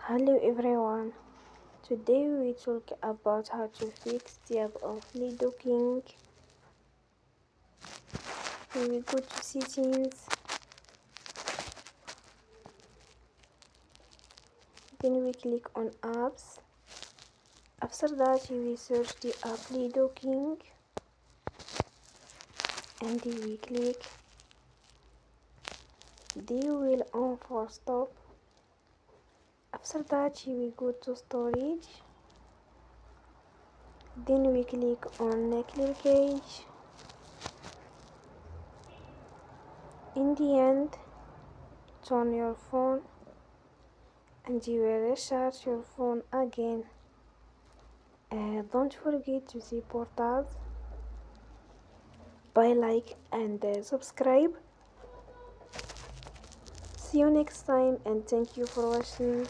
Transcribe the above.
Hello everyone, today we talk about how to fix the app of Ludo King. We go to settings, then we click on apps. After that we search the app Ludo King and we click the wheel on for stop. After that we go to storage, then we click on clear cache. In the end, turn your phone and you will recharge your phone again. Don't forget to support us by like and subscribe. See you next time and thank you for watching.